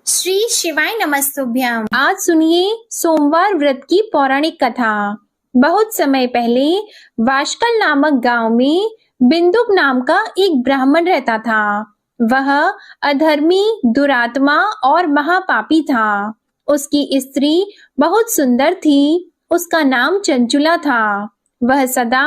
श्री शिवाय नमस्तुभ्यम। आज सुनिए सोमवार व्रत की पौराणिक कथा। बहुत समय पहले वाशकल नामक गांव में बिंदुक नाम का एक ब्राह्मण रहता था। वह अधर्मी, दुरात्मा और महापापी था। उसकी स्त्री बहुत सुंदर थी। उसका नाम चंचुला था। वह सदा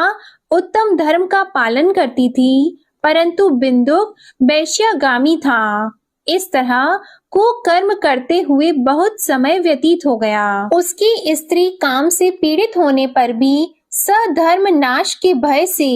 उत्तम धर्म का पालन करती थी, परंतु बिंदुक वैश्यागामी था। इस तरह कुकर्म करते हुए बहुत समय व्यतीत हो गया। उसकी स्त्री काम से पीड़ित होने पर भी सधर्म नाश के भय से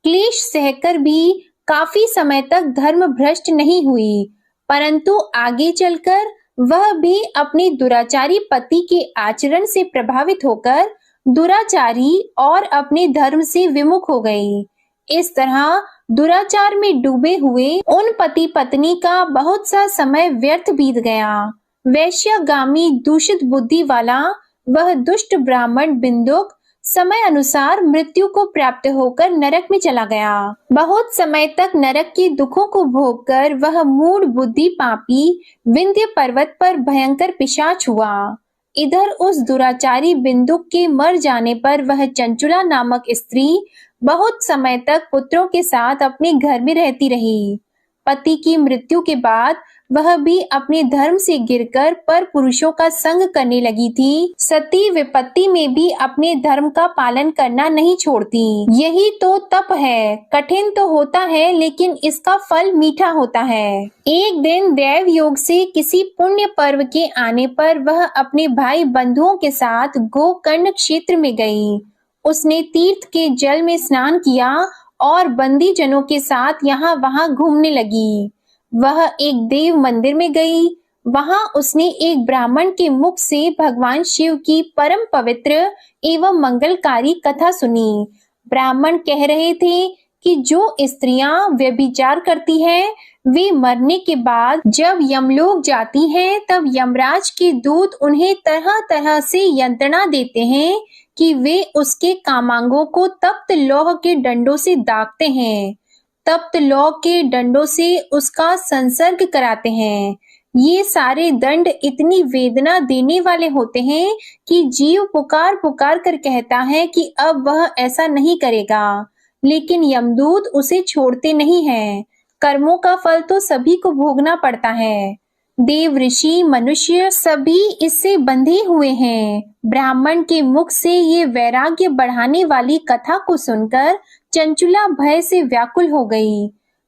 क्लेश सहकर भी काफी समय तक धर्म भ्रष्ट नहीं हुई, परंतु आगे चलकर वह भी अपने दुराचारी पति के आचरण से प्रभावित होकर दुराचारी और अपने धर्म से विमुख हो गई। इस तरह दुराचार में डूबे हुए उन पति पत्नी का बहुत सा समय व्यर्थ बीत गया। वैश्यागामी दूषित बुद्धि वाला वह दुष्ट ब्राह्मण बिंदुक समय अनुसार मृत्यु को प्राप्त होकर नरक में चला गया। बहुत समय तक नरक के दुखों को भोगकर वह मूढ़ बुद्धि पापी विंध्य पर्वत पर भयंकर पिशाच हुआ। इधर उस दुराचारी बिंदुक के मर जाने पर वह चंचुला नामक स्त्री बहुत समय तक पुत्रों के साथ अपने घर में रहती रही। पति की मृत्यु के बाद वह भी अपने धर्म से गिरकर पर पुरुषों का संग करने लगी थी। सती विपत्ति में भी अपने धर्म का पालन करना नहीं छोड़ती। यही तो तप है। कठिन तो होता है, लेकिन इसका फल मीठा होता है। एक दिन दैव योग से किसी पुण्य पर्व के आने पर वह अपने भाई बंधुओं के साथ गोकर्ण क्षेत्र में गई। उसने तीर्थ के जल में स्नान किया और बंदी जनों के साथ यहाँ वहां घूमने लगी। वह एक देव मंदिर में गई। वहां उसने एक ब्राह्मण के मुख से भगवान शिव की परम पवित्र एवं मंगलकारी कथा सुनी। ब्राह्मण कह रहे थे कि जो स्त्रियां व्यभिचार करती हैं, वे मरने के बाद जब यमलोक जाती हैं, तब यमराज के दूत उन्हें तरह तरह से यंत्रणा देते हैं कि वे उसके कामांगों को तप्त लौह के डंडों से दागते हैं। तप्त लौह के डंडों से उसका संसर्ग कराते हैं। ये सारे दंड इतनी वेदना देने वाले होते हैं कि जीव पुकार पुकार कर कहता है कि अब वह ऐसा नहीं करेगा, लेकिन यमदूत उसे छोड़ते नहीं हैं। कर्मों का फल तो सभी को भोगना पड़ता है। देव, ऋषि, मनुष्य सभी इससे बंधे हुए हैं। ब्राह्मण के मुख से ये वैराग्य बढ़ाने वाली कथा को सुनकर चंचुला भय से व्याकुल हो गई।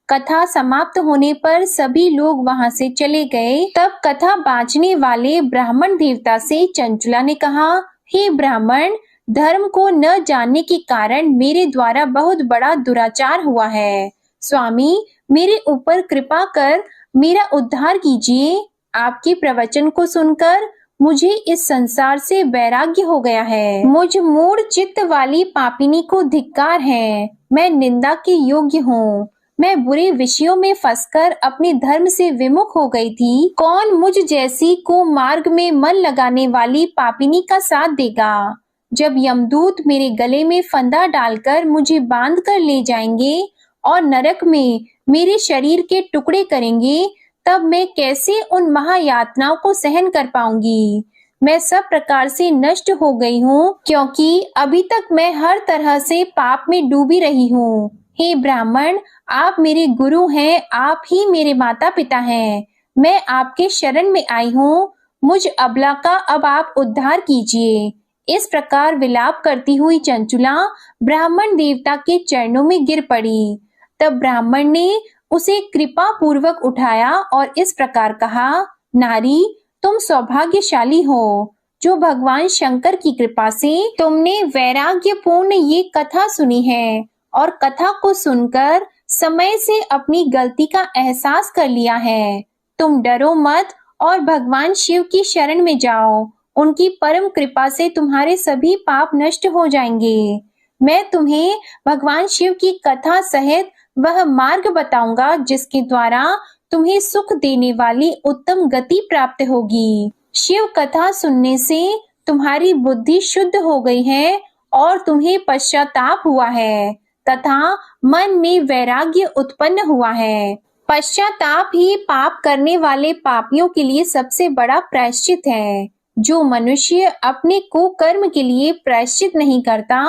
कथा समाप्त होने पर सभी लोग वहां से चले गए। तब कथा बांचने वाले ब्राह्मण देवता से चंचुला ने कहा, हे ब्राह्मण, धर्म को न जानने के कारण मेरे द्वारा बहुत बड़ा दुराचार हुआ है। स्वामी, मेरे ऊपर कृपा कर मेरा उद्धार कीजिए। आपके प्रवचन को सुनकर मुझे इस संसार से वैराग्य हो गया है। मुझ मूढ़ चित्त वाली पापिनी को धिक्कार है। मैं निंदा के योग्य हूँ। मैं बुरे विषयों में फंसकर अपने धर्म से विमुख हो गई थी। कौन मुझ जैसी को मार्ग में मन लगाने वाली पापिनी का साथ देगा? जब यमदूत मेरे गले में फंदा डालकर मुझे बांध कर ले जाएंगे और नरक में मेरे शरीर के टुकड़े करेंगे, तब मैं कैसे उन महायातनाओं को सहन कर पाऊंगी? मैं सब प्रकार से नष्ट हो गई हूँ, क्योंकि अभी तक मैं हर तरह से पाप में डूबी रही हूँ। हे ब्राह्मण, आप मेरे गुरु हैं, आप ही मेरे माता पिता हैं। मैं आपके शरण में आई हूँ। मुझ अबला का अब आप उद्धार कीजिए। इस प्रकार विलाप करती हुई चंचुला ब्राह्मण देवता के चरणों में गिर पड़ी। तब ब्राह्मण ने उसे कृपा पूर्वक उठाया और इस प्रकार कहा, नारी, तुम सौभाग्यशाली हो, जो भगवान शंकर की कृपा से तुमने वैराग्यपूर्ण ये कथा सुनी है और कथा को सुनकर समय से अपनी गलती का एहसास कर लिया है। तुम डरो मत और भगवान शिव की शरण में जाओ। उनकी परम कृपा से तुम्हारे सभी पाप नष्ट हो जाएंगे। मैं तुम्हें भगवान शिव की कथा सहित वह मार्ग बताऊंगा जिसके द्वारा तुम्हें सुख देने वाली उत्तम गति प्राप्त होगी। शिव कथा सुनने से तुम्हारी बुद्धि शुद्ध हो गई है और तुम्हें पश्चाताप हुआ है तथा मन में वैराग्य उत्पन्न हुआ है। पश्चाताप ही पाप करने वाले पापियों के लिए सबसे बड़ा प्रायश्चित है। जो मनुष्य अपने कुकर्म के लिए प्रायश्चित नहीं करता,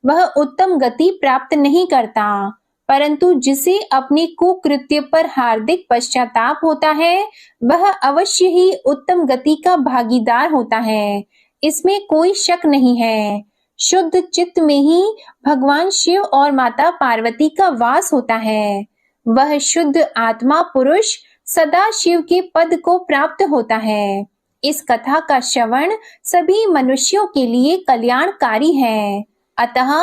वह उत्तम गति प्राप्त नहीं करता, परंतु जिसे अपने कुकृत्य पर हार्दिक पश्चाताप होता है, वह अवश्य ही उत्तम गति का भागीदार होता है। इसमें कोई शक नहीं है। शुद्ध चित्त में ही भगवान शिव और माता पार्वती का वास होता है। वह शुद्ध आत्मा पुरुष सदा शिव के पद को प्राप्त होता है। इस कथा का श्रवण सभी मनुष्यों के लिए कल्याणकारी है, अतः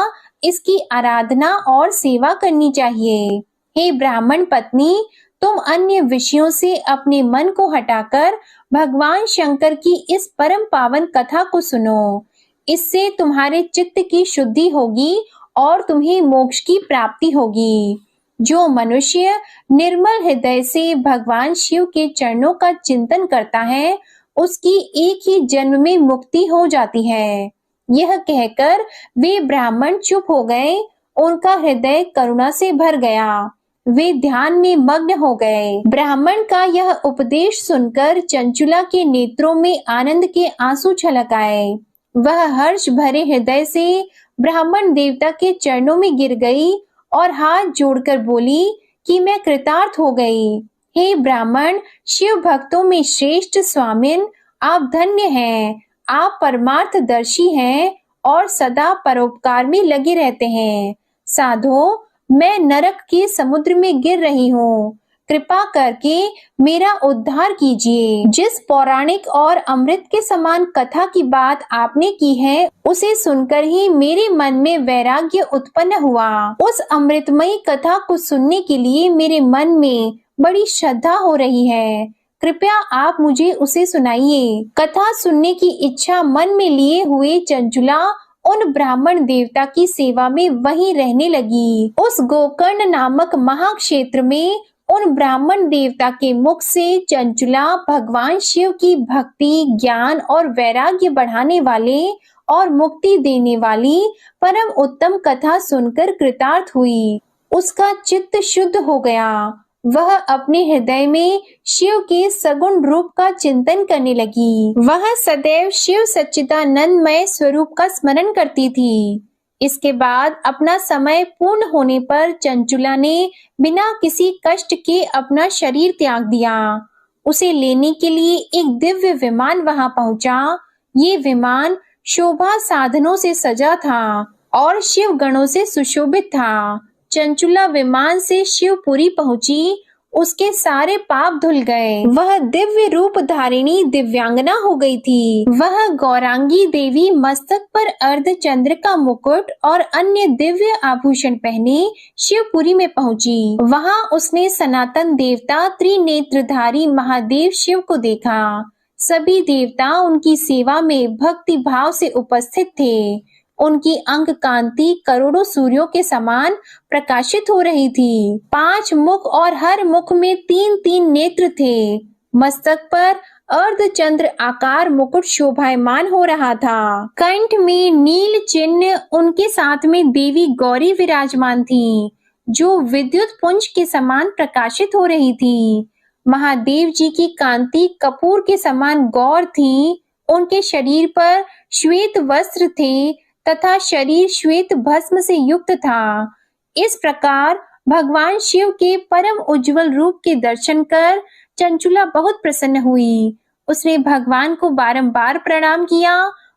इसकी आराधना और सेवा करनी चाहिए। हे ब्राह्मण पत्नी, तुम अन्य विषयों से अपने मन को हटाकर भगवान शंकर की इस परम पावन कथा को सुनो। इससे तुम्हारे चित्त की शुद्धि होगी और तुम्हें मोक्ष की प्राप्ति होगी। जो मनुष्य निर्मल हृदय से भगवान शिव के चरणों का चिंतन करता है, उसकी एक ही जन्म में मुक्ति हो जाती है। यह कहकर वे ब्राह्मण चुप हो गए। उनका हृदय करुणा से भर गया। वे ध्यान में मग्न हो गए। ब्राह्मण का यह उपदेश सुनकर चंचुला के नेत्रों में आनंद के आंसू छलक आए। वह हर्ष भरे हृदय से ब्राह्मण देवता के चरणों में गिर गई और हाथ जोड़कर बोली कि मैं कृतार्थ हो गई। हे ब्राह्मण, शिव भक्तों में श्रेष्ठ स्वामिन, आप धन्य हैं। आप परमार्थदर्शी हैं और सदा परोपकार में लगे रहते हैं। साधो, मैं नरक के समुद्र में गिर रही हूँ। कृपा करके मेरा उद्धार कीजिए। जिस पौराणिक और अमृत के समान कथा की बात आपने की है, उसे सुनकर ही मेरे मन में वैराग्य उत्पन्न हुआ। उस अमृतमयी कथा को सुनने के लिए मेरे मन में बड़ी श्रद्धा हो रही है। कृपया आप मुझे उसे सुनाइए। कथा सुनने की इच्छा मन में लिए हुए चंचुला उन ब्राह्मण देवता की सेवा में वहीं रहने लगी। उस गोकर्ण नामक महाक्षेत्र में उन ब्राह्मण देवता के मुख से चंचुला भगवान शिव की भक्ति, ज्ञान और वैराग्य बढ़ाने वाले और मुक्ति देने वाली परम उत्तम कथा सुनकर कृतार्थ हुई। उसका चित्त शुद्ध हो गया। वह अपने हृदय में शिव के सगुण रूप का चिंतन करने लगी। वह सदैव शिव सच्चिदानंदमय स्वरूप का स्मरण करती थी। इसके बाद अपना समय पूर्ण होने पर चंचुला ने बिना किसी कष्ट के अपना शरीर त्याग दिया। उसे लेने के लिए एक दिव्य विमान वहां पहुंचा। ये विमान शोभा साधनों से सजा था और शिव गणों से सुशोभित था। चंचुला विमान से शिवपुरी पहुंची। उसके सारे पाप धुल गए। वह दिव्य रूप धारिणी दिव्यांगना हो गई थी। वह गौरांगी देवी मस्तक पर अर्धचंद्र का मुकुट और अन्य दिव्य आभूषण पहने शिवपुरी में पहुंची। वहां उसने सनातन देवता त्रिनेत्रधारी महादेव शिव को देखा। सभी देवता उनकी सेवा में भक्ति भाव से उपस्थित थे। उनकी अंग कांति करोड़ों सूर्यों के समान प्रकाशित हो रही थी। 5 मुख और हर मुख में 3-3 नेत्र थे। मस्तक पर अर्धचंद्र आकार मुकुट शोभायमान हो रहा था। कंठ में नील चिन्ह, उनके साथ में देवी गौरी विराजमान थी, जो विद्युत पुंज के समान प्रकाशित हो रही थी। महादेव जी की कांति कपूर के समान गौर थी। उनके शरीर पर श्वेत वस्त्र थे तथा शरीर श्वेत भस्म से युक्त था। इस प्रकार भगवान शिव के परम उज्जवल रूप के दर्शन कर चंचुला बहुत प्रसन्न हुई। उसने भगवान को बारंबार प्रणाम किया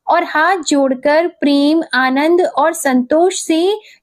और हाथ जोड़कर प्रेम, आनंद और संतोष से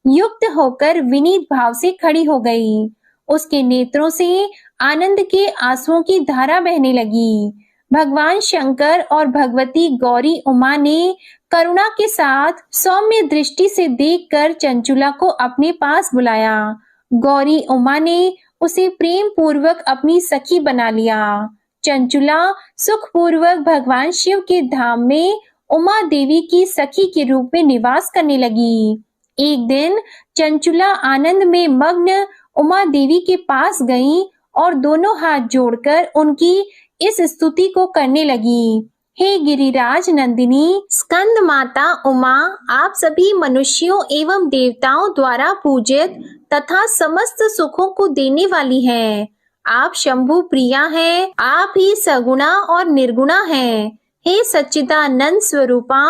युक्त होकर विनीत भाव से खड़ी हो गई। उसके नेत्रों से आनंद के आंसुओं की धारा बहने लगी। भगवान शंकर और भगवती गौरी उमा ने करुणा के साथ सौम्य दृष्टि से देखकर चंचुला को अपने पास बुलाया। गौरी उमा ने उसे प्रेम पूर्वक अपनी सखी बना लिया। चंचुला सुखपूर्वक भगवान शिव के धाम में उमा देवी की सखी के रूप में निवास करने लगी। एक दिन चंचुला आनंद में मग्न उमा देवी के पास गई और दोनों हाथ जोड़कर उनकी इस स्तुति को करने लगी। हे गिरिराज नंदिनी, स्कंद माता उमा, आप सभी मनुष्यों एवं देवताओं द्वारा पूजित तथा समस्त सुखों को देने वाली हैं। आप शंभु प्रिया हैं, आप ही सगुणा और निर्गुणा हैं। हे सच्चिदानंद स्वरूपा,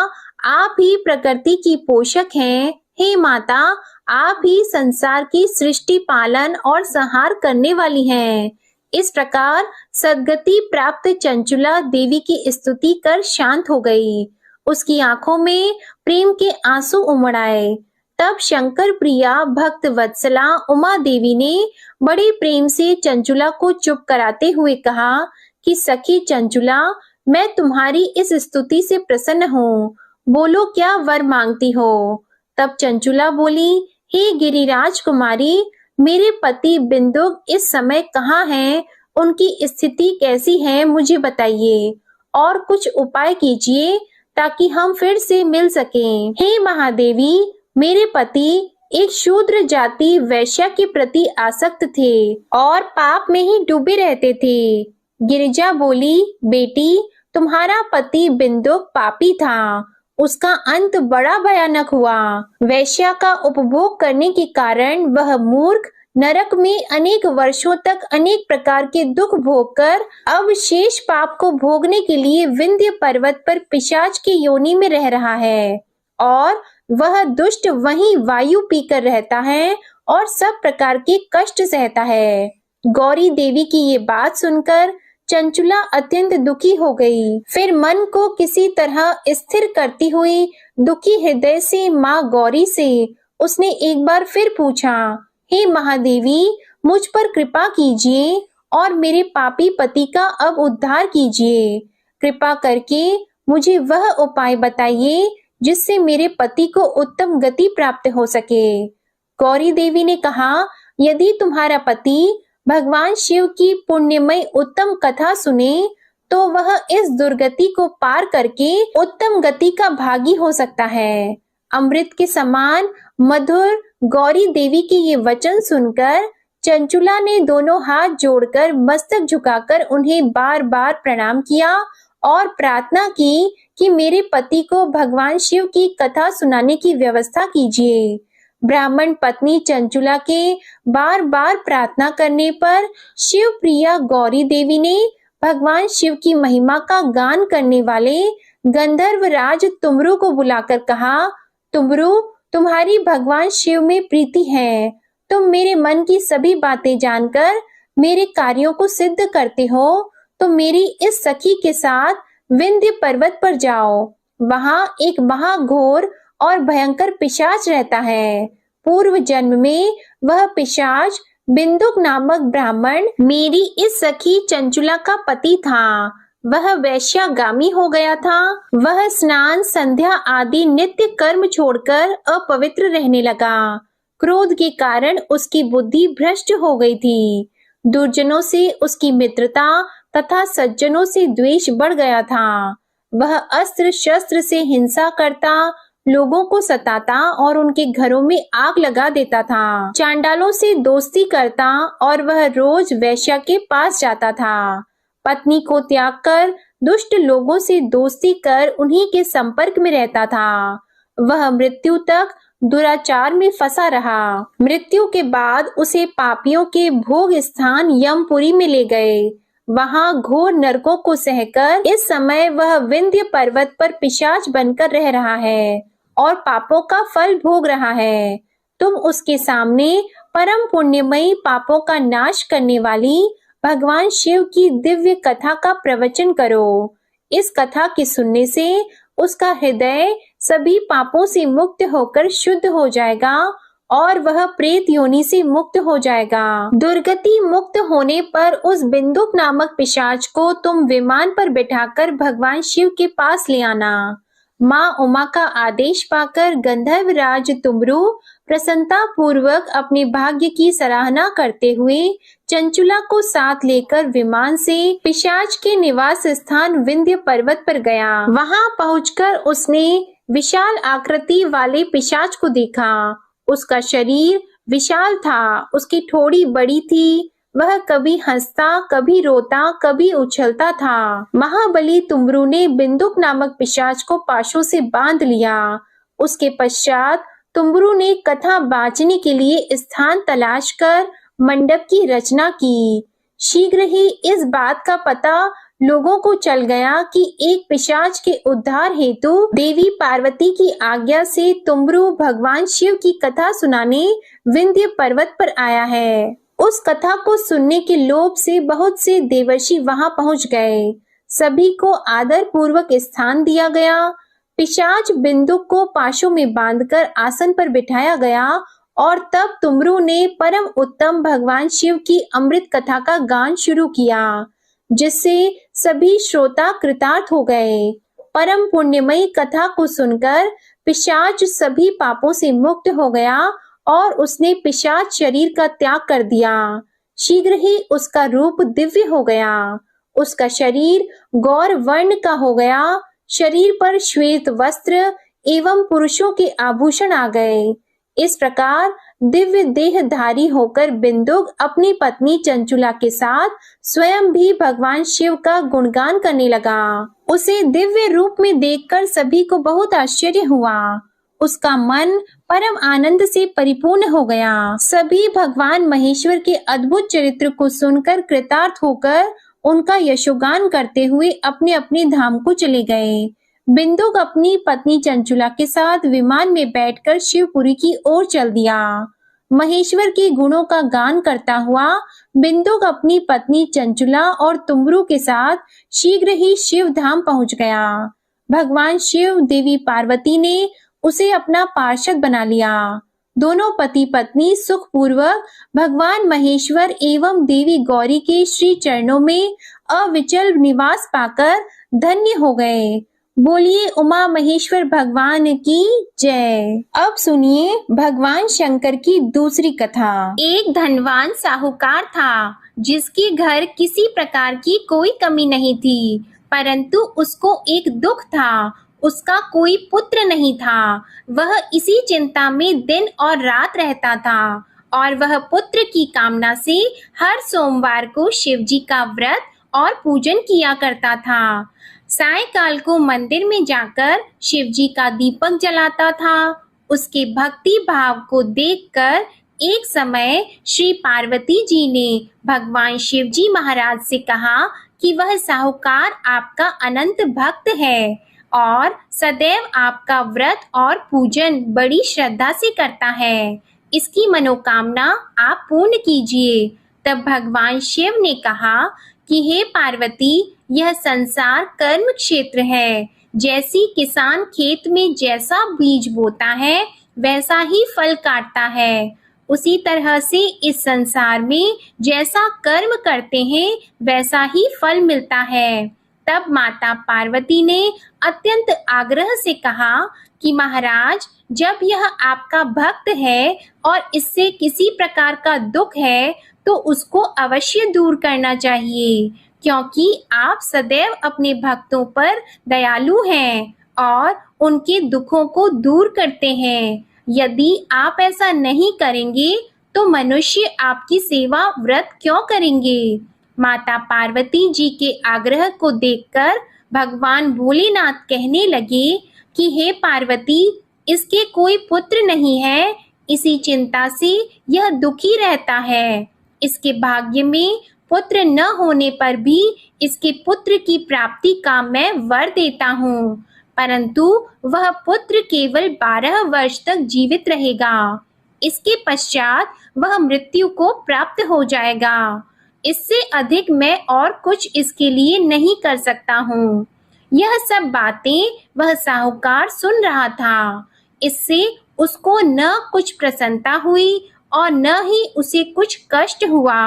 आप ही प्रकृति की पोषक हैं। हे माता, आप ही संसार की सृष्टि पालन और संहार करने वाली हैं। इस प्रकार सद्गति प्राप्त चंचुला देवी की स्तुति कर शांत हो गई। उसकी आंखों में प्रेम के आंसू उमड़ आए। तब शंकर प्रिया भक्त वत्सला उमा देवी ने बड़े प्रेम से चंचुला को चुप कराते हुए कहा कि सखी चंचुला, मैं तुम्हारी इस स्तुति से प्रसन्न हूँ। बोलो, क्या वर मांगती हो? तब चंचुला बोली, हे गिरिराज कुमारी, मेरे पति बिंदुक इस समय कहाँ हैं? उनकी स्थिति कैसी है, मुझे बताइए और कुछ उपाय कीजिए ताकि हम फिर से मिल सकें। हे महादेवी, मेरे पति एक शूद्र जाति वैश्या के प्रति आसक्त थे और पाप में ही डूबे रहते थे। गिरिजा बोली, बेटी, तुम्हारा पति बिंदुक पापी था। उसका अंत बड़ा भयानक हुआ। वैश्या का उपभोग करने के कारण वह मूर्ख नरक में अनेक वर्षों तक अनेक प्रकार के दुख भोगकर अब शेष पाप को भोगने के लिए विंध्य पर्वत पर पिशाच की योनि में रह रहा है और वह दुष्ट वहीं वायु पीकर रहता है और सब प्रकार के कष्ट सहता है। गौरी देवी की ये बात सुनकर चंचुला अत्यंत दुखी हो गई। फिर मन को किसी तरह स्थिर करती हुई दुखी हृदय से माँ गौरी से उसने एक बार फिर पूछा, हे महादेवी, मुझ पर कृपा कीजिए और मेरे पापी पति का अब उद्धार कीजिए। कृपा करके मुझे वह उपाय बताइए जिससे मेरे पति को उत्तम गति प्राप्त हो सके। गौरी देवी ने कहा, यदि तुम्हारा पति भगवान शिव की पुण्यमय उत्तम कथा सुने तो वह इस दुर्गति को पार करके उत्तम गति का भागी हो सकता है। अमृत के समान मधुर गौरी देवी के ये वचन सुनकर चंचुला ने दोनों हाथ जोड़कर मस्तक झुकाकर उन्हें बार बार प्रणाम किया और प्रार्थना की कि मेरे पति को भगवान शिव की कथा सुनाने की व्यवस्था कीजिए। ब्राह्मण पत्नी चंचुला के बार बार प्रार्थना करने पर शिव प्रिया गौरी देवी ने भगवान शिव की महिमा का गान करने वाले गंधर्व राज तुमरु को बुलाकर कहा, तुमरु, तुम्हारी भगवान शिव में प्रीति है। तुम मेरे मन की सभी बातें जानकर मेरे कार्यों को सिद्ध करते हो, तो मेरी इस सखी के साथ विंध्य पर्वत पर जाओ। वहां एक महाघोर और भयंकर पिशाच रहता है। पूर्व जन्म में वह पिशाच बिंदुक नामक ब्राह्मण मेरी इस सखी चंचुला का पति था। वह वैश्यागामी हो गया था। वह स्नान संध्या आदि नित्य कर्म छोड़कर अपवित्र रहने लगा। क्रोध के कारण उसकी बुद्धि भ्रष्ट हो गई थी। दुर्जनों से उसकी मित्रता तथा सज्जनों से द्वेष बढ़ गया था। वह अस्त्र शस्त्र से हिंसा करता, लोगों को सताता और उनके घरों में आग लगा देता था। चांडालों से दोस्ती करता और वह रोज वैश्या के पास जाता था। पत्नी को त्याग कर दुष्ट लोगों से दोस्ती कर उन्हीं के संपर्क में रहता था। वह मृत्यु तक दुराचार में फंसा रहा। मृत्यु के बाद उसे पापियों के भोग स्थान यमपुरी में ले गए। वहां घोर नरकों को सहकर इस समय वह विंध्य पर्वत पर पिशाच बनकर रह रहा है और पापों का फल भोग रहा है। तुम उसके सामने परम पुण्यमयी पापों का नाश करने वाली भगवान शिव की दिव्य कथा का प्रवचन करो। इस कथा के सुनने से उसका हृदय सभी पापों से मुक्त होकर शुद्ध हो जाएगा और वह प्रेत योनि से मुक्त हो जाएगा। दुर्गति मुक्त होने पर उस बिंदुक नामक पिशाच को तुम विमान पर बिठाकर भगवान शिव के पास ले आना। माँ उमा का आदेश पाकर गंधर्व राज तुमरु प्रसन्नता पूर्वक अपने भाग्य की सराहना करते हुए चंचुला को साथ लेकर विमान से पिशाच के निवास स्थान विंध्य पर्वत पर गया। वहां पहुंचकर उसने विशाल आकृति वाले पिशाच को देखा। उसका शरीर विशाल था, उसकी ठोड़ी बड़ी थी। वह कभी हंसता, कभी रोता, कभी उछलता था। महाबली तुमरु ने बिंदुक नामक पिशाच को पाशों से बांध लिया। उसके पश्चात तुमरु ने कथा बांचने के लिए स्थान तलाश कर मंडप की रचना की। शीघ्र ही इस बात का पता लोगों को चल गया कि एक पिशाच के उद्धार हेतु देवी पार्वती की आज्ञा से तुमरू भगवान शिव की कथा सुनाने विंध्य पर्वत पर आया है। उस कथा को सुनने के लोभ से बहुत से देवर्षि वहां पहुंच गए। सभी को आदर पूर्वक स्थान दिया गया। पिशाच बिंदुक को पाशों में बांधकर आसन पर बिठाया गया और तब तुमरू ने परम उत्तम भगवान शिव की अमृत कथा का गान शुरू किया, जिससे सभी श्रोता कृतार्थ हो गए। परम पुण्यमयी कथा को सुनकर पिशाच सभी पापों से मुक्त हो गया और उसने पिशाच शरीर का त्याग कर दिया। शीघ्र ही उसका रूप दिव्य हो गया। उसका शरीर गौर वर्ण का हो गया। शरीर पर श्वेत वस्त्र एवं पुरुषों के आभूषण आ गए। इस प्रकार दिव्य देहधारी होकर बिंदुक अपनी पत्नी चंचुला के साथ स्वयं भी भगवान शिव का गुणगान करने लगा। उसे दिव्य रूप में देखकर सभी को बहुत आश्चर्य हुआ। उसका मन परम आनंद से परिपूर्ण हो गया। सभी भगवान महेश्वर के अद्भुत चरित्र को सुनकर कृतार्थ होकर उनका यशोगान करते हुए अपने अपने धाम को चले गए। बिंदुक अपनी पत्नी चंचुला के साथ विमान में बैठकर शिवपुरी की ओर चल दिया। महेश्वर के गुणों का गान करता हुआ बिंदुक अपनी पत्नी चंचुला और तुमरू के साथ शीघ्र ही शिव धाम पहुंच गया। भगवान शिव देवी पार्वती ने उसे अपना पार्षद बना लिया। दोनों पति पत्नी सुखपूर्वक भगवान महेश्वर एवं देवी गौरी के श्री चरणों में अविचल निवास पाकर धन्य हो गए। बोलिए उमा महेश्वर भगवान की जय। अब सुनिए भगवान शंकर की दूसरी कथा। एक धनवान साहूकार था, जिसके घर किसी प्रकार की कोई कमी नहीं थी, परंतु उसको एक दुख था। उसका कोई पुत्र नहीं था। वह इसी चिंता में दिन और रात रहता था और वह पुत्र की कामना से हर सोमवार को शिव जी का व्रत और पूजन किया करता था। सायंकाल को मंदिर में जाकर शिव जी का दीपक जलाता था। उसके भक्ति भाव को देखकर एक समय श्री पार्वती जी ने भगवान शिव जी महाराज से कहा कि वह साहूकार आपका अनंत भक्त है और सदैव आपका व्रत और पूजन बड़ी श्रद्धा से करता है। इसकी मनोकामना आप पूर्ण कीजिए। तब भगवान शिव ने कहा कि हे पार्वती, यह संसार कर्म क्षेत्र है। जैसी किसान खेत में जैसा बीज बोता है वैसा ही फल काटता है, उसी तरह से इस संसार में जैसा कर्म करते हैं वैसा ही फल मिलता है। तब माता पार्वती ने अत्यंत आग्रह से कहा कि महाराज, जब यह आपका भक्त है और इससे किसी प्रकार का दुख है तो उसको अवश्य दूर करना चाहिए, क्योंकि आप सदैव अपने भक्तों पर दयालु हैं और उनके दुखों को दूर करते हैं। यदि आप ऐसा नहीं करेंगे तो मनुष्य आपकी सेवा व्रत क्यों करेंगे? माता पार्वती जी के आग्रह को देखकर भगवान भोलेनाथ कहने लगे कि हे पार्वती, इसके कोई पुत्र नहीं है, इसी चिंता से यह दुखी रहता है। इसके भाग्य में पुत्र न होने पर भी इसके पुत्र की प्राप्ति का मैं वर देता हूँ, परंतु वह पुत्र केवल 12 वर्ष तक जीवित रहेगा। इसके पश्चात वह मृत्यु को प्राप्त हो जाएगा। इससे अधिक मैं और कुछ इसके लिए नहीं कर सकता हूँ। यह सब बातें वह साहूकार सुन रहा था। इससे उसको न कुछ प्रसन्नता हुई और न ही उसे कुछ कष्ट हुआ।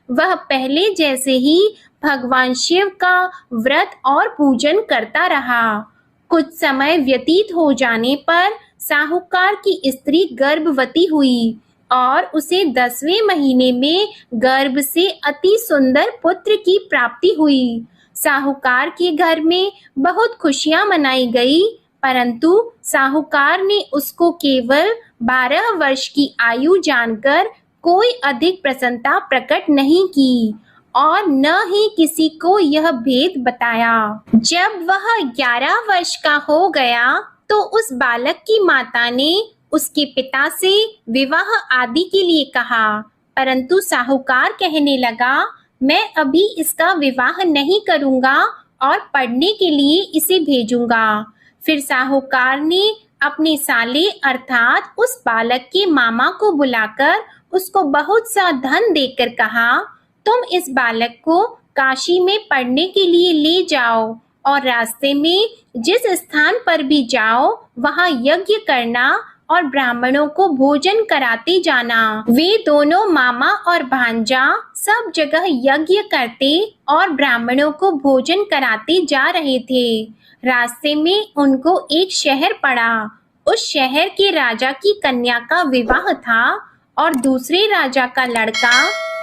वह पहले जैसे ही भगवान शिव का व्रत और पूजन करता रहा। कुछ समय व्यतीत हो जाने पर साहूकार की स्त्री गर्भवती हुई और उसे 10वें महीने में गर्भ से अति सुंदर पुत्र की प्राप्ति हुई। साहूकार के घर में बहुत खुशियां मनाई गई, परंतु साहूकार ने उसको केवल 12 वर्ष की आयु जानकर कोई अधिक प्रसन्नता प्रकट नहीं की और न ही किसी को यह भेद बताया। जब वह 11 वर्ष का हो गया तो उस बालक की माता ने उसके पिता से विवाह आदि के लिए कहा, परंतु साहूकार कहने लगा मैं अभी इसका विवाह नहीं करूंगा और पढ़ने के लिए इसे भेजूंगा। फिर साहूकार ने अपने साले अर्थात उस बालक के मामा को बुलाकर उसको बहुत सा धन देकर कहा, तुम इस बालक को काशी में पढ़ने के लिए ले जाओ और रास्ते में जिस स्थान पर भी जाओ वहां यज्ञ करना और ब्राह्मणों को भोजन कराते जाना। वे दोनों मामा और भांजा सब जगह यज्ञ करते और ब्राह्मणों को भोजन कराते जा रहे थे। रास्ते में उनको एक शहर पड़ा। उस शहर के राजा की कन्या का विवाह था और दूसरे राजा का लड़का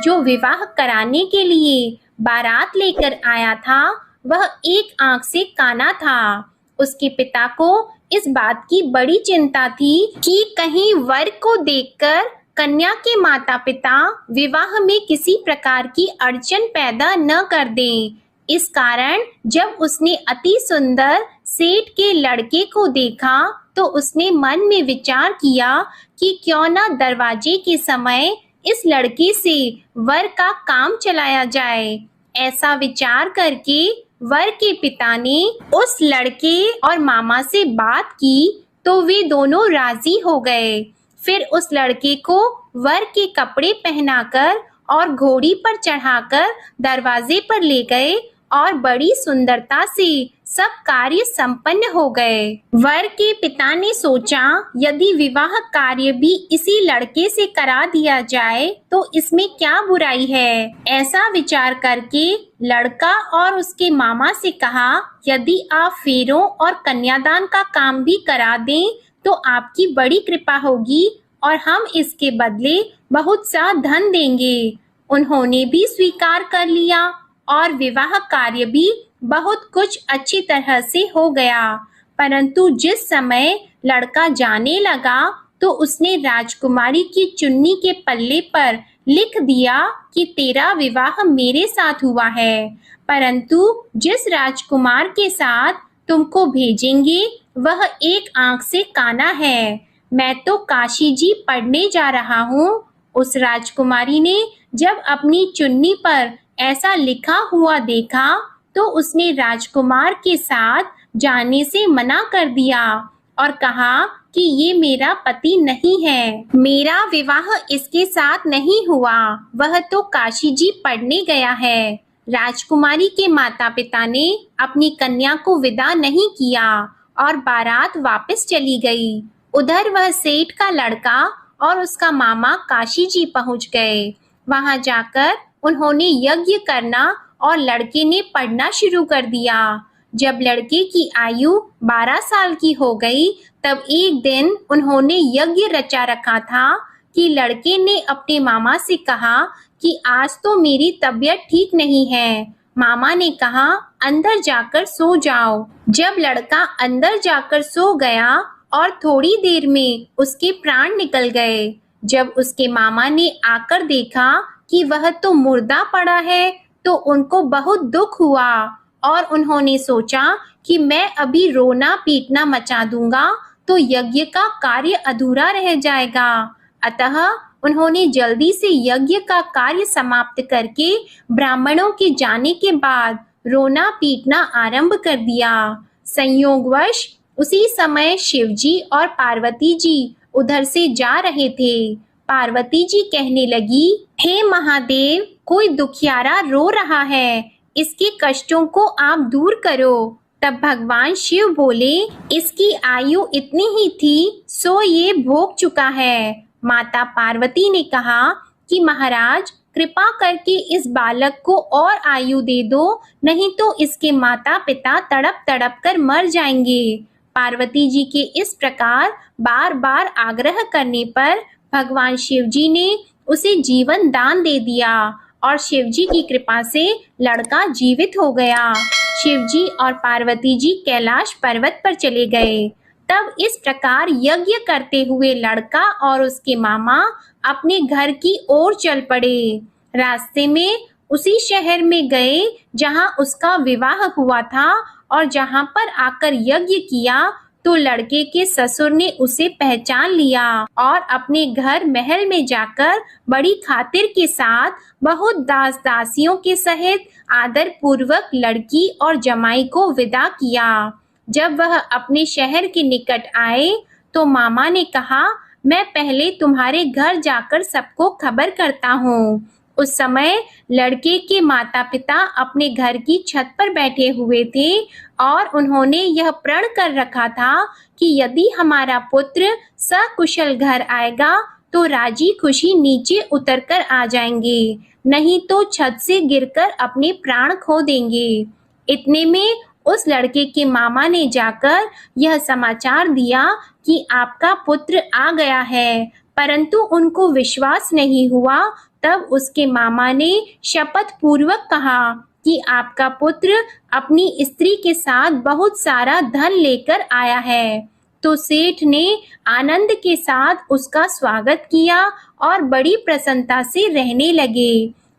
जो विवाह कराने के लिए बारात लेकर आया था वह एक आंख से काना था। उसके पिता को इस बात की बड़ी चिंता थी कि कहीं वर को देखकर कन्या के माता पिता विवाह में किसी प्रकार की अड़चन पैदा न कर दें। इस कारण जब उसने अति सुंदर सेठ के लड़के को देखा तो उसने मन में विचार किया कि क्यों न दरवाजे के समय इस लड़के से वर का काम चलाया जाए। ऐसा विचार करके वर के पिता ने उस लड़के और मामा से बात की तो वे दोनों राजी हो गए। फिर उस लड़के को वर के कपड़े पहनाकर और घोड़ी पर चढ़ाकर दरवाजे पर ले गए और बड़ी सुंदरता से सब कार्य संपन्न हो गए। वर के पिता ने सोचा यदि विवाह कार्य भी इसी लड़के से करा दिया जाए तो इसमें क्या बुराई है। ऐसा विचार करके लड़का और उसके मामा से कहा, यदि आप फेरों और कन्यादान का काम भी करा दें तो आपकी बड़ी कृपा होगी और हम इसके बदले बहुत सा धन देंगे। उन्होंने भी स्वीकार कर लिया और विवाह कार्य भी बहुत कुछ अच्छी तरह से हो गया। परंतु जिस समय लड़का जाने लगा तो उसने राजकुमारी की चुन्नी के पल्ले पर लिख दिया कि तेरा विवाह मेरे साथ हुआ है, परंतु जिस राजकुमार के साथ तुमको भेजेंगे वह एक आंख से काना है। मैं तो काशी जी पढ़ने जा रहा हूँ। उस राजकुमारी ने जब अपनी चुन्नी पर ऐसा लिखा हुआ देखा तो उसने राजकुमार के साथ जाने से मना कर दिया और कहा कि ये मेरा पति नहीं है, मेरा विवाह इसके साथ नहीं हुआ, वह तो काशी जी पढ़ने गया है। राजकुमारी के माता पिता ने अपनी कन्या को विदा नहीं किया और बारात वापस चली गई। उधर वह सेठ का लड़का और उसका मामा काशी जी पहुंच गए। वहां जाकर उन्होंने यज्ञ करना और लड़के ने पढ़ना शुरू कर दिया। जब लड़के की आयु 12 साल की हो गई तब एक दिन उन्होंने यज्ञ रचा रखा था कि लड़के ने अपने मामा से कहा कि आज तो मेरी तबीयत ठीक नहीं है। मामा ने कहा अंदर जाकर सो जाओ। जब लड़का अंदर जाकर सो गया और थोड़ी देर में उसके प्राण निकल गए। जब उसके मामा ने आकर देखा कि वह तो मुर्दा पड़ा है तो उनको बहुत दुख हुआ और उन्होंने सोचा कि मैं अभी रोना पीटना मचा दूंगा तो यज्ञ का कार्य अधूरा रह जाएगा। अतः उन्होंने जल्दी से यज्ञ का कार्य समाप्त करके ब्राह्मणों के जाने के बाद रोना पीटना आरंभ कर दिया। संयोगवश उसी समय शिवजी और पार्वती जी उधर से जा रहे थे। पार्वती जी कहने लगी, हे महादेव, कोई दुखियारा रो रहा है, इसके कष्टों को आप दूर करो। तब भगवान शिव बोले, इसकी आयु इतनी ही थी सो ये भोग चुका है। माता पार्वती ने कहा कि महाराज कृपा करके इस बालक को और आयु दे दो, नहीं तो इसके माता पिता तड़प तड़प कर मर जाएंगे। पार्वती जी के इस प्रकार बार बार आग्रह करने पर भगवान शिव जी ने उसे जीवन दान दे दिया और शिव जी की कृपा से लड़का जीवित हो गया। शिव जी और पार्वती जी कैलाश पर्वत पर चले गए। तब इस प्रकार यज्ञ करते हुए लड़का और उसके मामा अपने घर की ओर चल पड़े। रास्ते में उसी शहर में गए जहां उसका विवाह हुआ था और जहां पर आकर यज्ञ किया तो लड़के के ससुर ने उसे पहचान लिया और अपने घर महल में जाकर बड़ी खातिर के साथ बहुत दास दासियों के सहित आदर पूर्वक लड़की और जमाई को विदा किया। जब वह अपने शहर के निकट आए तो मामा ने कहा, मैं पहले तुम्हारे घर जाकर सबको खबर करता हूँ। उस समय लड़के के माता पिता अपने घर की छत पर बैठे हुए थे और उन्होंने यह प्रण कर रखा था कि यदि हमारा पुत्र सकुशल घर आएगा तो राजी खुशी नीचे उतरकर आ जाएंगे, नहीं तो छत से गिरकर अपने प्राण खो देंगे। इतने में उस लड़के के मामा ने जाकर यह समाचार दिया कि आपका पुत्र आ गया है, परंतु उनको विश्वास नहीं हुआ। तब उसके मामा ने शपथ पूर्वक कहा कि आपका पुत्र अपनी स्त्री के साथ बहुत सारा धन लेकर आया है। तो सेठ ने आनंद के साथ उसका स्वागत किया और बड़ी प्रसन्नता से रहने लगे।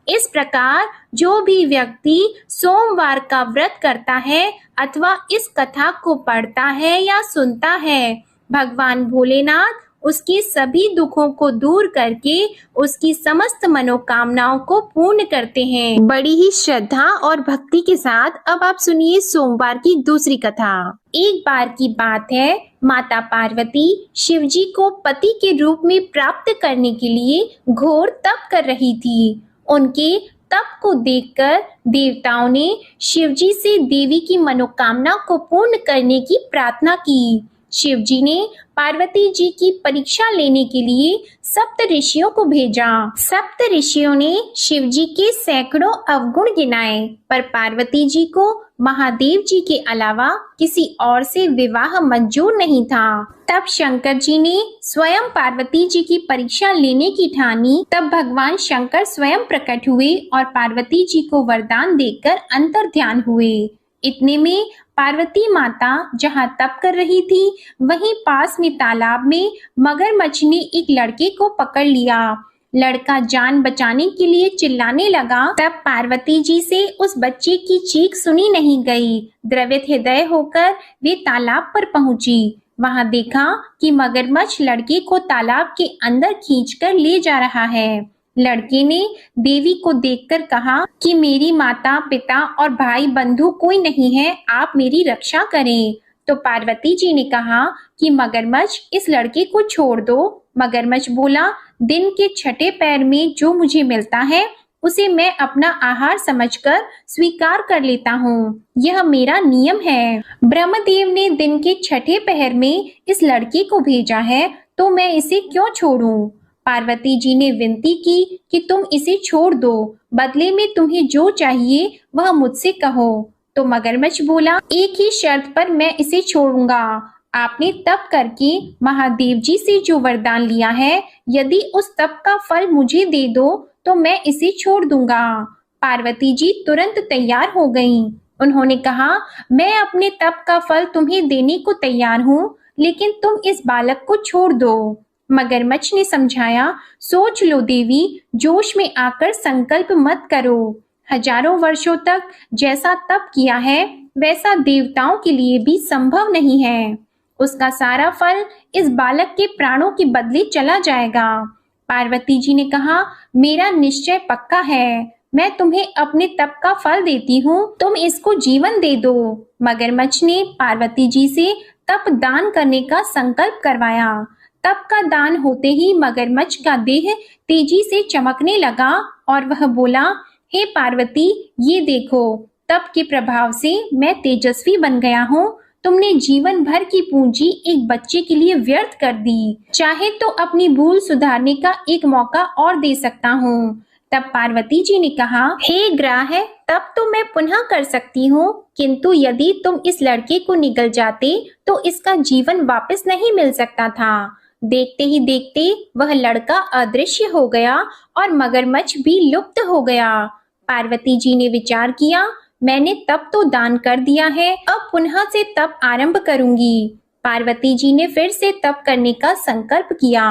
इस प्रकार जो भी व्यक्ति सोमवार का व्रत करता है अथवा इस कथा को पढ़ता है या सुनता है, भगवान भोलेनाथ उसके सभी दुखों को दूर करके उसकी समस्त मनोकामनाओं को पूर्ण करते हैं। बड़ी ही श्रद्धा और भक्ति के साथ अब आप सुनिए सोमवार की दूसरी कथा। एक बार की बात है, माता पार्वती शिवजी को पति के रूप में प्राप्त करने के लिए घोर तप कर रही थी। उनके तप को देखकर देवताओं ने शिवजी से देवी की मनोकामना को पूर्ण करने की प्रार्थना की। शिवजी ने पार्वती जी की परीक्षा लेने के लिए सप्त ऋषियों को भेजा। सप्त ऋषियों ने शिवजी के सैकड़ों अवगुण गिनाए, पर पार्वती जी को महादेव जी के अलावा किसी और से विवाह मंजूर नहीं था। तब शंकर जी ने स्वयं पार्वती जी की परीक्षा लेने की ठानी। तब भगवान शंकर स्वयं प्रकट हुए और पार्वती जी को वरदान देकर अंतर्ध्यान हुए। इतने में पार्वती माता जहाँ तप कर रही थी, वहीं पास में तालाब में मगरमच्छ ने एक लड़के को पकड़ लिया। लड़का जान बचाने के लिए चिल्लाने लगा। तब पार्वती जी से उस बच्चे की चीख सुनी नहीं गई। द्रवित हृदय होकर वे तालाब पर पहुंची। वहां देखा कि मगरमच्छ लड़के को तालाब के अंदर खींचकर ले जा रहा है। लड़के ने देवी को देखकर कहा कि मेरी माता पिता और भाई बंधु कोई नहीं है, आप मेरी रक्षा करें। तो पार्वती जी ने कहा कि मगरमच्छ इस लड़के को छोड़ दो। मगरमच्छ बोला, दिन के छठे पैर में जो मुझे मिलता है उसे मैं अपना आहार समझकर स्वीकार कर लेता हूँ, यह मेरा नियम है। ब्रह्मदेव ने दिन के छठे पहर में इस लड़के को भेजा है, तो मैं इसे क्यों छोड़ूं? पार्वती जी ने विनती की कि तुम इसे छोड़ दो, बदले में तुम्हें जो चाहिए वह मुझसे कहो। तो मगरमच्छ बोला, एक ही शर्त पर मैं इसे छोड़ूंगा। आपने तप करके महादेव जी से जो वरदान लिया है, यदि उस तप का फल मुझे दे दो तो मैं इसे छोड़ दूंगा। पार्वती जी तुरंत तैयार हो गईं। उन्होंने कहा, मैं अपने तप का फल तुम्हें देने को तैयार हूँ, लेकिन तुम इस बालक को छोड़ दो। मगरमच्छ ने समझाया, सोच लो देवी, जोश में आकर संकल्प मत करो। हजारों वर्षों तक जैसा तप किया है वैसा देवताओं के लिए भी संभव नहीं है। उसका सारा फल इस बालक के प्राणों के बदले चला जाएगा। पार्वती जी ने कहा, मेरा निश्चय पक्का है, मैं तुम्हें अपने तप का फल देती हूँ, तुम इसको जीवन दे दो। मगरमच्छ ने पार्वती जी से तप दान करने का संकल्प करवाया। तप का दान होते ही मगरमच्छ का देह तेजी से चमकने लगा और वह बोला, हे पार्वती, ये देखो, तप के प्रभाव से मैं तेजस्वी बन गया हूँ। तुमने जीवन भर की पूंजी एक बच्चे के लिए व्यर्थ कर दी। चाहे तो अपनी भूल सुधारने का एक मौका और दे सकता हूँ। तब पार्वती जी ने कहा, हे ग्राह, तब तो मैं पुनः कर सकती हूँ, किंतु यदि तुम इस लड़के को निगल जाते तो इसका जीवन वापस नहीं मिल सकता था। देखते ही देखते वह लड़का अदृश्य हो गया और मगरमच्छ भी लुप्त हो गया। पार्वती जी ने विचार किया, मैंने तप तो दान कर दिया है, अब पुनः से तप आरंभ करूंगी। पार्वती जी ने फिर से तप करने का संकल्प किया।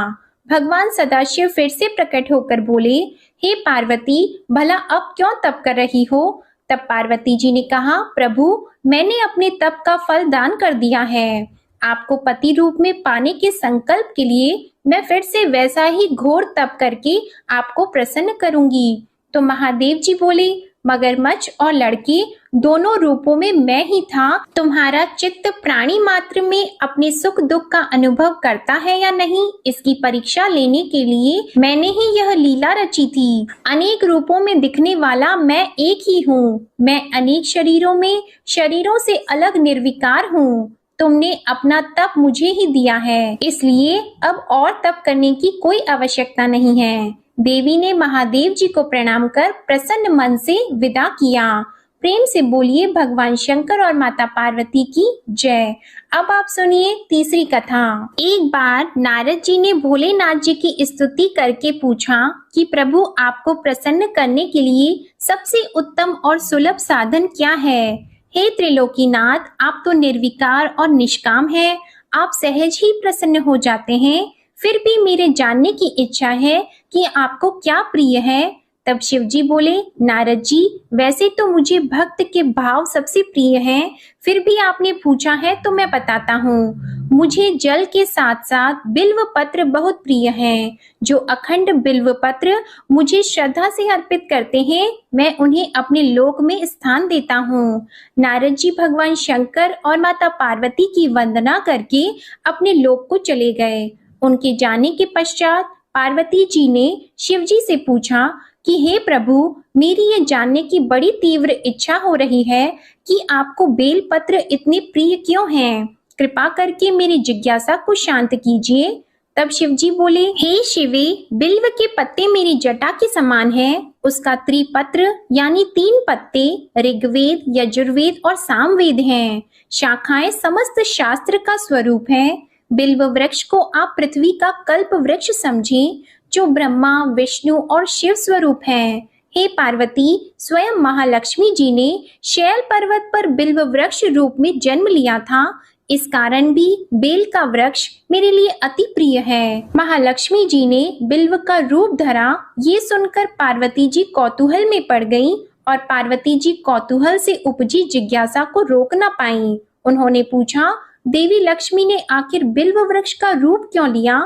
भगवान सदाशिव फिर से प्रकट होकर बोले, हे पार्वती, भला अब क्यों तप कर रही हो? तब पार्वती जी ने कहा, प्रभु, मैंने अपने तप का फल दान कर दिया है। आपको पति रूप में पाने के संकल्प के लिए मैं फिर से वैसा ही घोर तप करके आपको प्रसन्न करूंगी। तो महादेव जी बोले, मगरमच्छ और लड़के दोनों रूपों में मैं ही था। तुम्हारा चित्त प्राणी मात्र में अपने सुख दुख का अनुभव करता है या नहीं, इसकी परीक्षा लेने के लिए मैंने ही यह लीला रची थी। अनेक रूपों में दिखने वाला मैं एक ही हूँ। मैं अनेक शरीरों से अलग निर्विकार हूँ। तुमने अपना तप मुझे ही दिया है, इसलिए अब और तप करने की कोई आवश्यकता नहीं है। देवी ने महादेव जी को प्रणाम कर प्रसन्न मन से विदा किया। प्रेम से बोलिए भगवान शंकर और माता पार्वती की जय। अब आप सुनिए तीसरी कथा। एक बार नारद जी ने भोलेनाथ जी की स्तुति करके पूछा कि प्रभु, आपको प्रसन्न करने के लिए सबसे उत्तम और सुलभ साधन क्या है? हे त्रिलोकीनाथ, आप तो निर्विकार और निष्काम हैं। आप सहज ही प्रसन्न हो जाते हैं। फिर भी मेरे जानने की इच्छा है कि आपको क्या प्रिय है। तब शिव जी बोले, नारद जी, वैसे तो मुझे भक्त के भाव सबसे प्रिय हैं, फिर भी आपने पूछा है तो मैं बताता हूँ। मुझे जल के साथ साथ बिल्व पत्र बहुत प्रिय हैं। जो अखंड बिल्व पत्र मुझे श्रद्धा से अर्पित करते हैं, मैं उन्हें अपने लोक में स्थान देता हूँ। नारद जी भगवान शंकर और माता पार्वती की वंदना करके अपने लोक को चले गए। उनके जाने के पश्चात पार्वती जी ने शिव जी से पूछा कि हे प्रभु, मेरी ये जानने की बड़ी तीव्र इच्छा हो रही है कि आपको बेल पत्र इतने प्रिय क्यों हैं? कृपा करके मेरी जिज्ञासा को शांत कीजिए। तब शिव जी बोले, हे शिवे, बिल्व के पत्ते मेरी जटा के समान हैं। उसका त्रिपत्र यानी 3 पत्ते ऋग्वेद, यजुर्वेद और सामवेद हैं। शाखाएं समस्त शास्त्र का स्वरूप है। बिल्व वृक्ष को आप पृथ्वी का कल्प वृक्ष समझें, जो ब्रह्मा, विष्णु और शिव स्वरूप हैं। हे पार्वती, स्वयं महालक्ष्मी जी ने शैल पर्वत पर बिल्व वृक्ष रूप में जन्म लिया था। इस कारण भी बेल का वृक्ष मेरे लिए अति प्रिय है। महालक्ष्मी जी ने बिल्व का रूप धरा, ये सुनकर पार्वती जी कौतूहल में पड़ गईं और पार्वती जी कौतूहल से उपजी जिज्ञासा को रोक न पाईं। उन्होंने पूछा, देवी लक्ष्मी ने आखिर बिल्व वृक्ष का रूप क्यों लिया?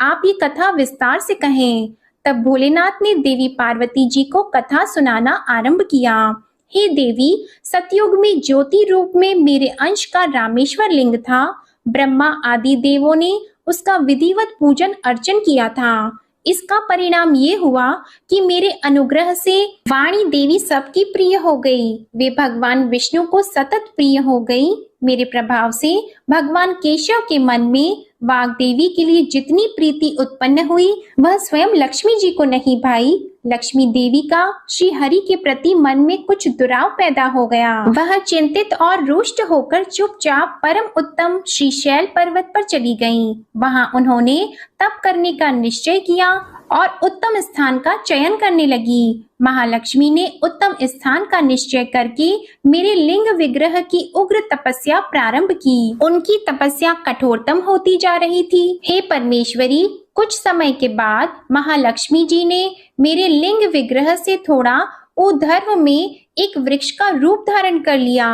आप ये कथा विस्तार से कहें। तब भोलेनाथ ने देवी पार्वती जी को कथा सुनाना आरंभ किया। हे देवी, सतयुग में ज्योति रूप में मेरे अंश का रामेश्वर लिंग था। ब्रह्मा आदि देवों ने उसका विधिवत पूजन अर्चन किया था। इसका परिणाम ये हुआ कि मेरे अनुग्रह से वाणी देवी सबकी प्रिय हो गई। वे भगवान विष्णु को सतत प्रिय हो गई। मेरे प्रभाव से भगवान केशव के मन में वाग देवी के लिए जितनी प्रीति उत्पन्न हुई, वह स्वयं लक्ष्मी जी को नहीं भाई। लक्ष्मी देवी का श्री हरि के प्रति मन में कुछ दुराव पैदा हो गया। वह चिंतित और रुष्ट होकर चुपचाप परम उत्तम श्री शैल पर्वत पर चली गईं। वहां उन्होंने तप करने का निश्चय किया और उत्तम स्थान का चयन करने लगी। महालक्ष्मी ने उत्तम स्थान का निश्चय करके मेरे लिंग विग्रह की उग्र तपस्या प्रारंभ की। उनकी तपस्या कठोरतम होती जा रही थी। हे परमेश्वरी, कुछ समय के बाद महालक्ष्मी जी ने मेरे लिंग विग्रह से थोड़ा ऊर्ध्व में एक वृक्ष का रूप धारण कर लिया।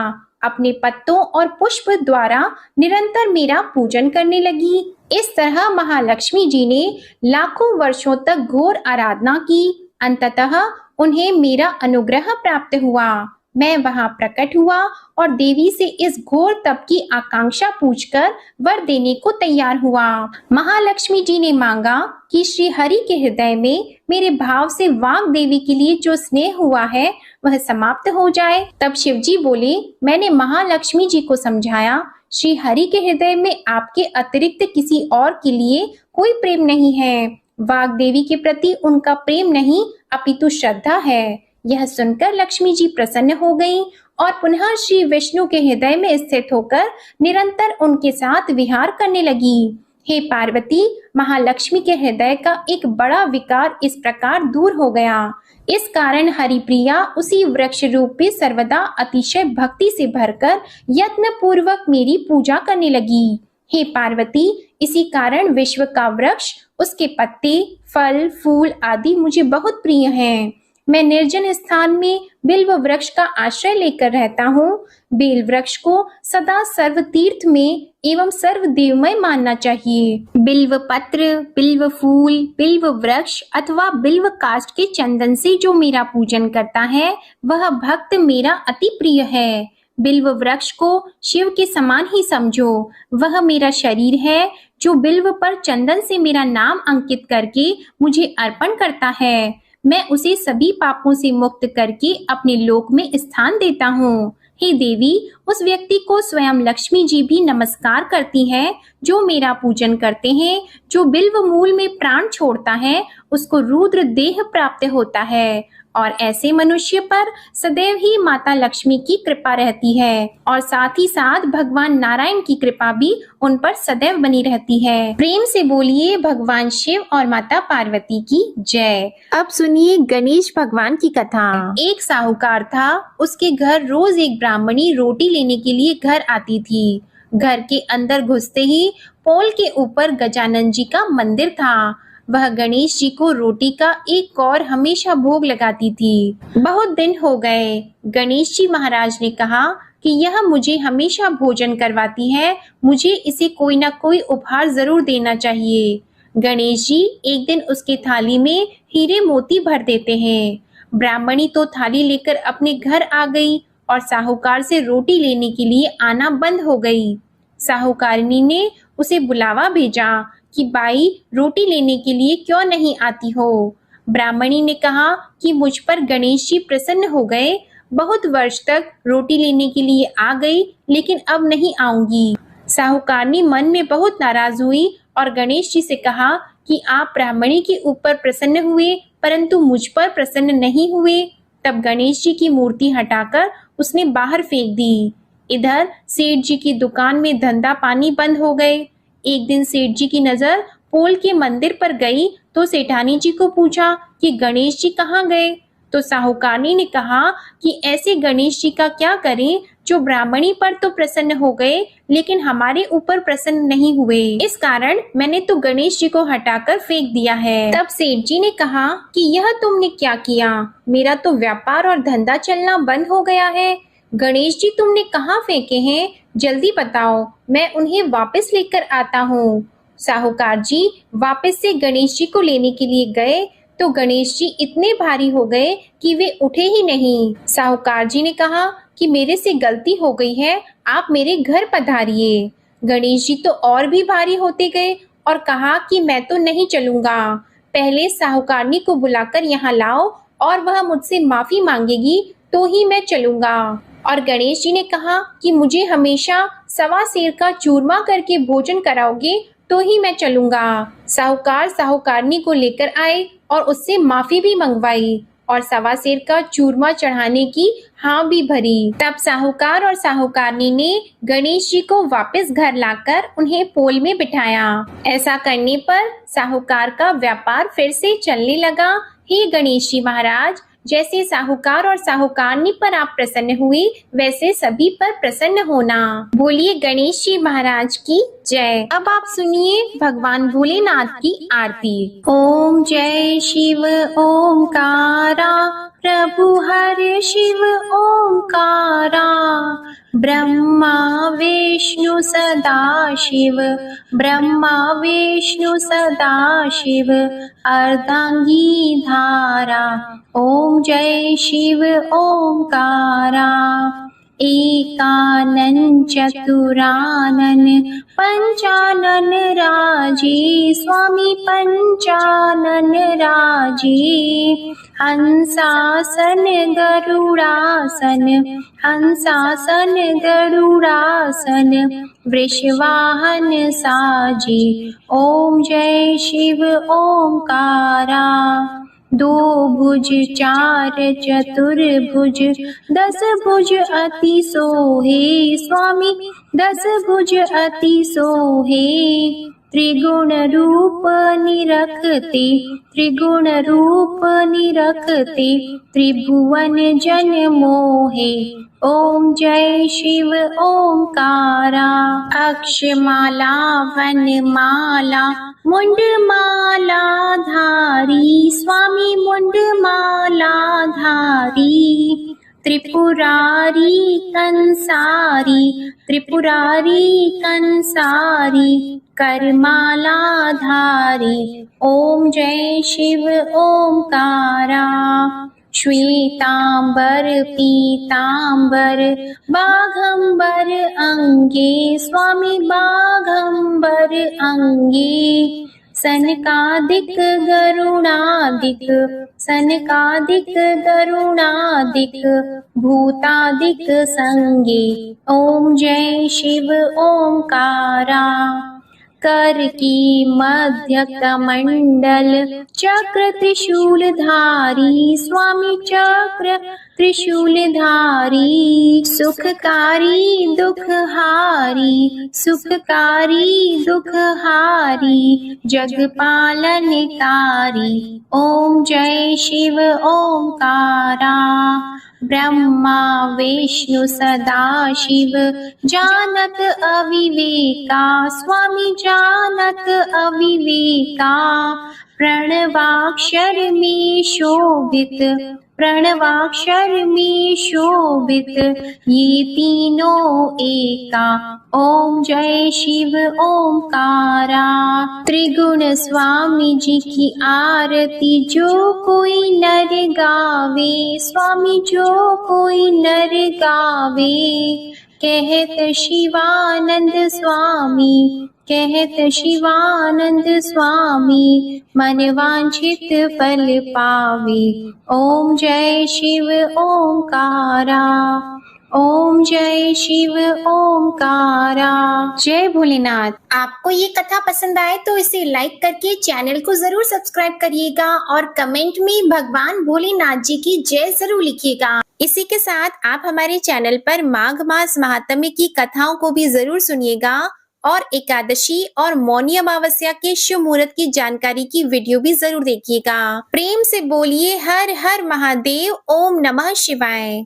अपने पत्तों और पुष्प द्वारा निरंतर मेरा पूजन करने लगी। इस तरह महालक्ष्मी जी ने लाखों वर्षों तक घोर आराधना की। अंततः उन्हें मेरा अनुग्रह प्राप्त हुआ। मैं वहां प्रकट हुआ और देवी से इस घोर तप की आकांक्षा पूछकर वर देने को तैयार हुआ। महालक्ष्मी जी ने मांगा कि श्री हरि के हृदय में मेरे भाव से वाग देवी के लिए जो स्नेह हुआ है वह समाप्त हो जाए। तब शिव जी बोले, मैंने महालक्ष्मी जी को समझाया, श्री हरि के हृदय में आपके अतिरिक्त किसी और के लिए कोई प्रेम नहीं है। वाग देवी के प्रति उनका प्रेम नहीं अपितु श्रद्धा है। यह सुनकर लक्ष्मी जी प्रसन्न हो गईं और पुनः श्री विष्णु के हृदय में स्थित होकर निरंतर उनके साथ विहार करने लगी। हे पार्वती, महालक्ष्मी के हृदय का एक बड़ा विकार इस प्रकार दूर हो गया। इस कारण हरिप्रिया उसी वृक्ष रूपी सर्वदा अतिशय भक्ति से भरकर यत्न पूर्वक मेरी पूजा करने लगी। हे पार्वती, इसी कारण विश्व का वृक्ष, उसके पत्ते, फल, फूल आदि मुझे बहुत प्रिय हैं। मैं निर्जन स्थान में बिल्व वृक्ष का आश्रय लेकर रहता हूँ। बेल वृक्ष को सदा सर्व तीर्थ में एवं सर्व देवमय मानना चाहिए। बिल्व पत्र, बिल्व फूल, बिल्व वृक्ष अथवा बिल्व काष्ठ के चंदन से जो मेरा पूजन करता है वह भक्त मेरा अति प्रिय है। बिल्व वृक्ष को शिव के समान ही समझो। वह मेरा शरीर है जो बिल्व पर चंदन से मेरा नाम अंकित करके मुझे अर्पण करता है। मैं उसे सभी पापों से मुक्त करके अपने लोक में स्थान देता हूँ। हे देवी, उस व्यक्ति को स्वयं लक्ष्मी जी भी नमस्कार करती है जो मेरा पूजन करते हैं। जो बिल्व मूल में प्राण छोड़ता है उसको रुद्र देह प्राप्त होता है और ऐसे मनुष्य पर सदैव ही माता लक्ष्मी की कृपा रहती है और साथ ही साथ भगवान नारायण की कृपा भी उन पर सदैव बनी रहती है। प्रेम से बोलिए भगवान शिव और माता पार्वती की जय। अब सुनिए गणेश भगवान की कथा। एक साहूकार था, उसके घर रोज एक ब्राह्मणी रोटी लेने के लिए घर आती थी। घर के अंदर घुसते ही पोल के ऊपर गजानन जी का मंदिर था। वह गणेश जी को रोटी का एक कौर हमेशा भोग लगाती थी। बहुत दिन हो गए। गणेश जी महाराज ने कहा कि यह मुझे हमेशा भोजन करवाती है, मुझे इसे कोई ना कोई उपहार जरूर देना चाहिए। गणेश जी एक दिन उसके थाली में हीरे मोती भर देते हैं। ब्राह्मणी तो थाली लेकर अपने घर आ गई और साहूकार से रोटी लेने के लिए आना बंद हो गई। साहूकारनी ने उसे बुलावा भेजा कि बाई, रोटी लेने के लिए क्यों नहीं आती हो। ब्राह्मणी ने कहा कि मुझ पर गणेश जी प्रसन्न हो गए। बहुत वर्ष तक रोटी लेने के लिए आ गई लेकिन अब नहीं आऊंगी। साहूकारनी मन में बहुत नाराज हुई और गणेश जी से कहा कि आप ब्राह्मणी के ऊपर प्रसन्न हुए परंतु मुझ पर प्रसन्न नहीं हुए। तब गणेश जी की मूर्ति हटाकर उसने बाहर फेंक दी। इधर सेठ जी की दुकान में धंधा पानी बंद हो गए। एक दिन सेठ जी की नजर पोल के मंदिर पर गई तो सेठानी जी को पूछा कि गणेश जी कहाँ गए। तो साहूकारनी ने कहा कि ऐसे गणेश जी का क्या करें जो ब्राह्मणी पर तो प्रसन्न हो गए लेकिन हमारे ऊपर प्रसन्न नहीं हुए। इस कारण मैंने तो गणेश जी को हटाकर फेंक दिया है। तब सेठ जी ने कहा कि यह तुमने क्या किया, मेरा तो व्यापार और धंधा चलना बंद हो गया है। गणेश जी तुमने कहाँ फेंके हैं, जल्दी बताओ, मैं उन्हें वापस लेकर आता हूँ। साहूकार जी वापस से गणेश जी को लेने के लिए गए तो गणेश जी इतने भारी हो गए कि वे उठे ही नहीं। साहूकार जी ने कहा कि मेरे से गलती हो गई है, आप मेरे घर पधारिए। गणेश जी तो और भी भारी होते गए और कहा कि मैं तो नहीं चलूंगा, पहले साहूकारनी को बुलाकर यहाँ लाओ और वह मुझसे माफी मांगेगी तो ही मैं चलूंगा। और गणेश जी ने कहा कि मुझे हमेशा सवा सेर का चूरमा करके भोजन कराओगे तो ही मैं चलूंगा। साहूकार साहूकारनी को लेकर आए और उससे माफी भी मंगवाई और सवा सेर का चूरमा चढ़ाने की हाँ भी भरी। तब साहूकार और साहूकारनी ने गणेश जी को वापस घर लाकर उन्हें पोल में बिठाया। ऐसा करने पर साहूकार का व्यापार फिर से चलने लगा। हे गणेश जी महाराज, जैसे साहूकार और साहूकारनी पर आप प्रसन्न हुए वैसे सभी पर प्रसन्न होना। बोलिए गणेश जी महाराज की जय। अब आप सुनिए भगवान भोलेनाथ की आरती। ओम जय शिव ओमकारा, प्रभु हरे शिव ओमकारा। ब्रह्मा विष्णु सदा शिव, ब्रह्मा विष्णु सदा शिव, अर्धांगी धारा। ओम जय शिव ओमकारा। एकानन चतुरानन पंचानन राजे, स्वामी पंचानन राजे। हंसासन गरुड़ासन, हंसासन गरुड़ासन, वृषवाहन साजे। ओम जय शिव ओमकारा। दो भुज चार चतुर्भुज, 10 भुज अति सोहे, स्वामी 10 भुज अति सोहे। त्रिगुण रूप निरखते, त्रिगुण रूप निरखते, त्रिभुवन जन मोहे। ओम जय शिव ओंकारा। अक्षमाला वनमाला मुंडमाला धारी, स्वामी मुंडमाला धारी। त्रिपुरारी कंसारी, त्रिपुरारी कंसारी, करमाला धारी। ओम जय शिव ओंकारा। श्वेतांबर पीतांबर बाघंबर अंगे, स्वामी बाघंबर अंगे। सनकादिक गरुणादिक, सनकादिक गरुणादिक, भूतादिक संगे। ओम जय शिव ओंकारा। कर की मध्य कमंडल चक्र त्रिशूलधारी, स्वामी चक्र त्रिशूलधारी। सुखकारी दुखहारी, सुखकारी दुखहारी, जगपालनकारी। ओम जय शिव ओंकारा। ब्रह्मा विष्णु सदाशिव जानत अविवेका, स्वामी जानत अविवेका। प्रणवाक्षर में शोभित, प्रणवाक्षर में शोभित, ये तीनों एका। ओम जय शिव ओंकारा। त्रिगुण स्वामी जी की आरती जो कोई नर गावे, स्वामी जो कोई नर गावे। कहत शिवानंद स्वामी, कहत शिवानंद स्वामी, मन वांछित फल पावे। ओम जय शिव ओंकारा। ओम जय शिव ओंकारा। जय भोलेनाथ। आपको ये कथा पसंद आए तो इसे लाइक करके चैनल को जरूर सब्सक्राइब करिएगा और कमेंट में भगवान भोलेनाथ जी की जय जरूर लिखिएगा। इसी के साथ आप हमारे चैनल पर माघ मास महात्म्य की कथाओं को भी जरूर सुनिएगा और एकादशी और मौनी अमावस्या के शुभ मुहूर्त की जानकारी की वीडियो भी जरूर देखिएगा। प्रेम से बोलिए हर हर महादेव। ओम नमः शिवाय।